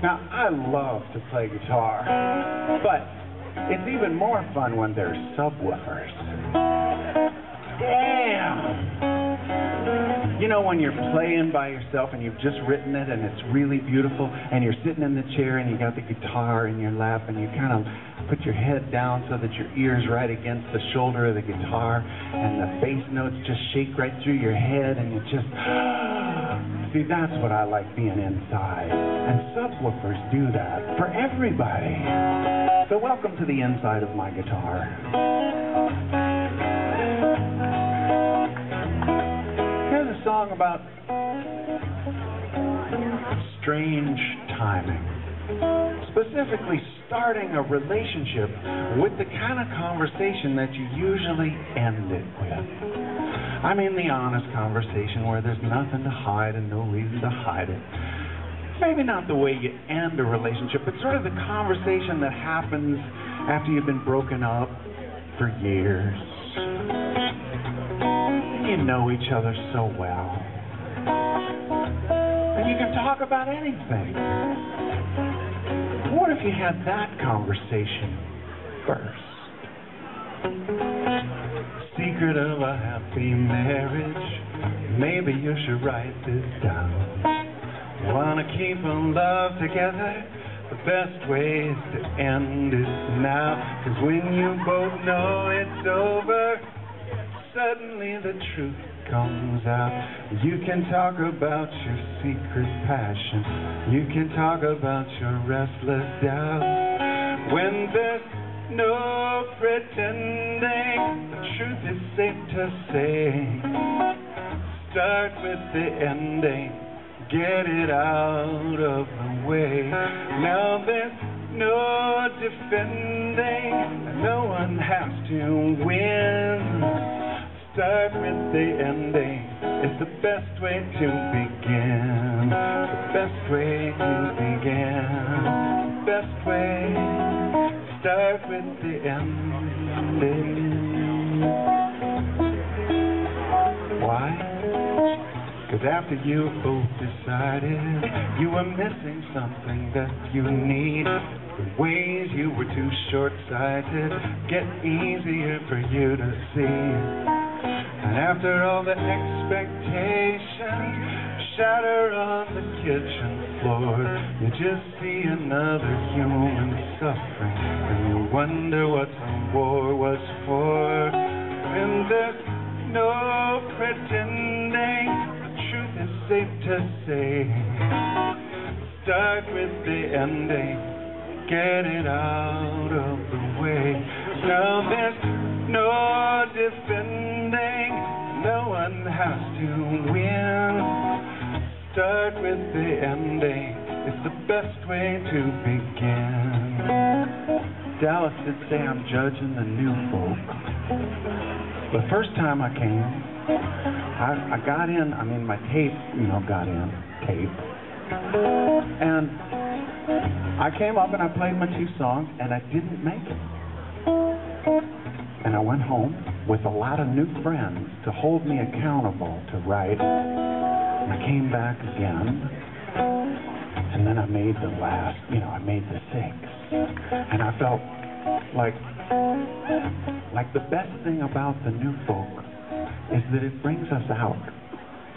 Now, I love to play guitar, but it's even more fun when there's subwoofers. Damn! You know, when you're playing by yourself and you've just written it and it's really beautiful and you're sitting in the chair and you got the guitar in your lap and you kind of put your head down so that your ear's right against the shoulder of the guitar and the bass notes just shake right through your head and you just... See, that's what I like being inside. And subwoofers do that for everybody. So welcome to the inside of my guitar. Here's a song about strange timing. Specifically, starting a relationship with the kind of conversation that you usually end it with. I mean the honest conversation where there's nothing to hide and no reason to hide it. Maybe not the way you end a relationship, but sort of the conversation that happens after you've been broken up for years. You know each other so well. And you can talk about anything. What if you had that conversation first? Secret of a happy marriage. Maybe you should write this down. Wanna keep on love together? The best way is to end it now. 'Cause when you both know it's over, suddenly the truth comes out. You can talk about your secret passion. You can talk about your restless doubt. When there's no pretending, the truth is safe to say. Start with the ending, get it out of the way. Now there's no defending, no one has to win. Start with the ending, it's the best way to begin. The best way to begin, the best way. Start with the ending. Why? 'Cause after you both decided you were missing something that you need, the ways you were too short-sighted get easier for you to see. And after all the expectations shatter on the kitchen floor, you just see another human suffering, and you wonder what the war was for. And there's no pretending, the truth is safe to say. Start with the ending, get it out of the way. Now there's no defending, no one has to win. Start with the ending, it's the best way to begin. Dallas did say I'm judging the new folk. The first time I came, I got in, I mean my tape, got in, tape. And I came up and I played my 2 songs and I didn't make it. And I went home with a lot of new friends to hold me accountable to write. And I came back again, and then I made the last, I made the 6. And I felt like the best thing about the new folk is that it brings us out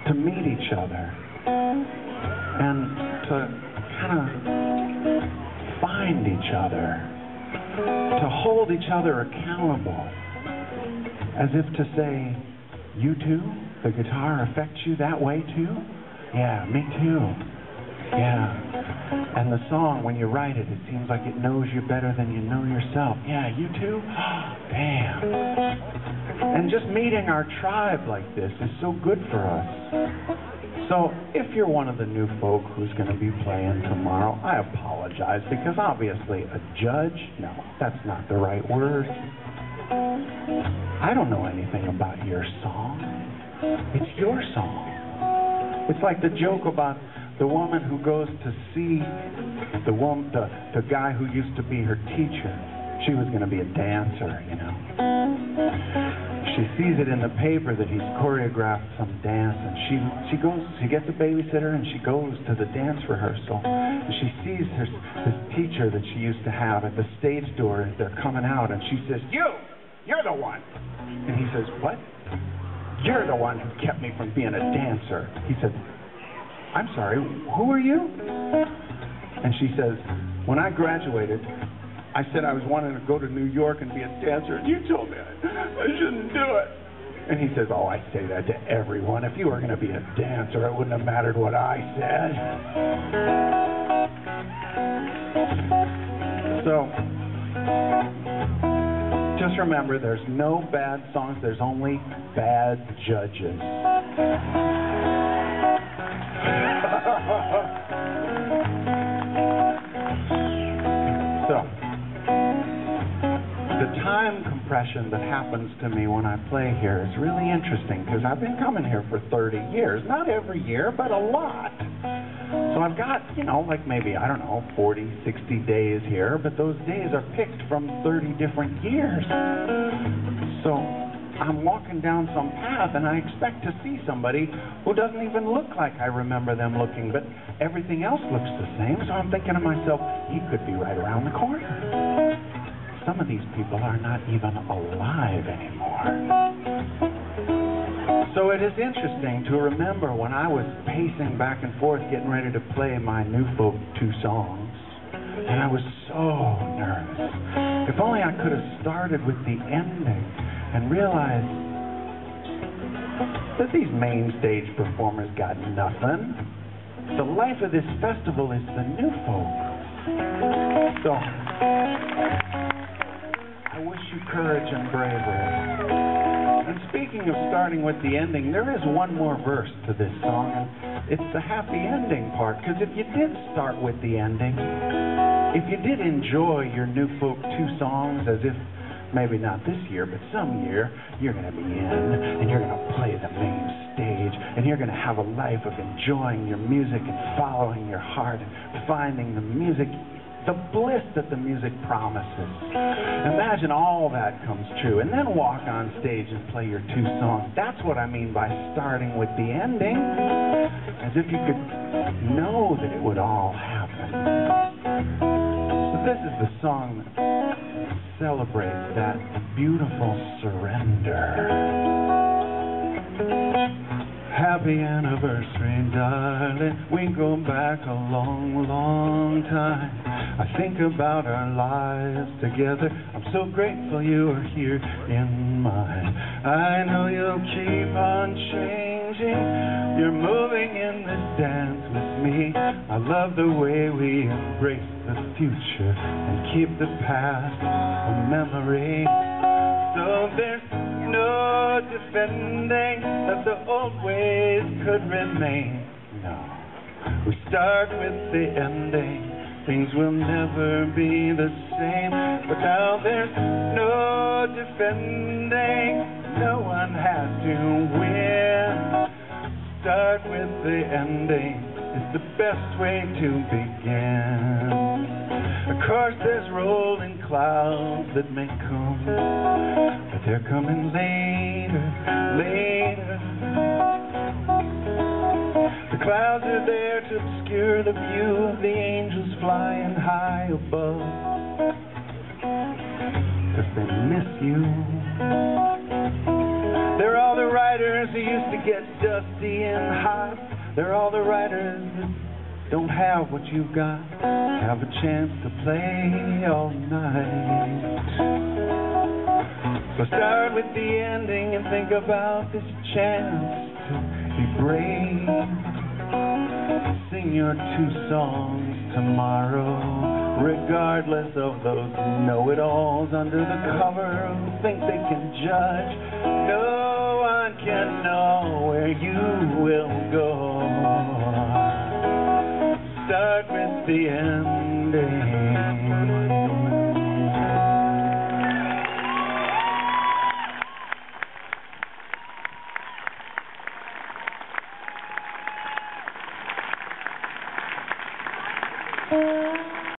to meet each other and to kind of find each other, to hold each other accountable, as if to say, you too? The guitar affects you that way too? Yeah, me too. Yeah. And the song, when you write it, it seems like it knows you better than you know yourself. Yeah, you too? Damn. And just meeting our tribe like this is so good for us. So if you're one of the new folk who's going to be playing tomorrow, I apologize, because obviously a judge, no, that's not the right word. I don't know anything about your song. It's your song. It's like the joke about the woman who goes to see the guy who used to be her teacher. She was going to be a dancer, she sees it in the paper that he's choreographed some dance, and she gets a babysitter and she goes to the dance rehearsal, and she sees this teacher that she used to have at the stage door as they're coming out, and she says, you're the one. And he says, what? You're the one who kept me from being a dancer. He said, I'm sorry, who are you? And she says, when I graduated, I said I was wanting to go to New York and be a dancer, and you told me I shouldn't do it. And he says, oh, I say that to everyone. If you were going to be a dancer, it wouldn't have mattered what I said. So, just remember, there's no bad songs, there's only bad judges. So, the time compression that happens to me when I play here is really interesting, because I've been coming here for 30 years. Not every year, but a lot. So I've got, like maybe, 40, 60 days here, but those days are picked from 30 different years. So I'm walking down some path, and I expect to see somebody who doesn't even look like I remember them looking, but everything else looks the same. So I'm thinking to myself, he could be right around the corner. Some of these people are not even alive anymore. So it is interesting to remember when I was pacing back and forth getting ready to play my New Folk 2 songs, and I was so nervous. If only I could have started with the ending and realized that these main stage performers got nothing. The life of this festival is the New Folk. So I wish you courage and bravery. And speaking of starting with the ending, there is one more verse to this song, and it's the happy ending part, because if you did start with the ending, if you did enjoy your New Folk 2 songs as if, maybe not this year, but some year, you're going to be in, and you're going to play the main stage, and you're going to have a life of enjoying your music and following your heart and finding the music, the bliss that the music promises. Imagine all that comes true, and then walk on stage and play your 2 songs. That's what I mean by starting with the ending, as if you could know that it would all happen. So this is the song that celebrates that beautiful surrender. Happy anniversary, darling. We go back a long, long time. I think about our lives together. I'm so grateful you are here in mine. I know you'll keep on changing. You're moving in this dance with me. I love the way we embrace the future and keep the past a memory. So there's no defending that the old ways could remain. No, we start with the ending. Things will never be the same. But now there's no defending. No one has to win. Start with the ending. It's the best way to begin. Of course there's rolling clouds that may come, but they're coming later, later. The clouds are there to obscure the view of the angels flying high above, 'cause they miss you. They're all the writers who used to get dusty and hot. They're all the writers that don't have what you've got, have a chance to play all night. So start with the ending and think about this chance to be brave. Sing your 2 songs tomorrow, regardless of those know-it-alls under the cover who think they can judge. No one can know where you will go. Start with the ending.